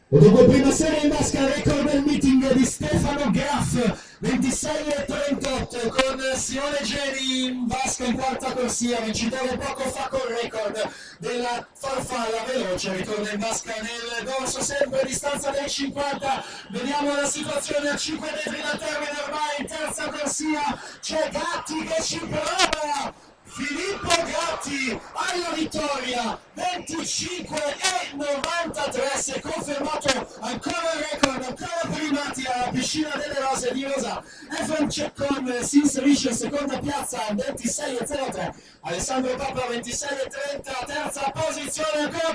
E dopo prima serie in vasca il record del meeting di Stefano Graff, 26,38 con Simone Geni in vasca in quarta corsia, vincitore poco fa col record della farfalla veloce, ritorna in vasca nel dorso sempre a distanza dei 50, vediamo la situazione a 5 metri dal termine ormai in terza corsia, c'è Gatti che ci prova! Filippo Gatti alla vittoria 25,93, si è confermato ancora il record, ancora primati alla piscina delle rose di Rosa. Efrem Ceccon si inserisce in seconda piazza 26,03, Alessandro Papa 26,30, terza posizione ancora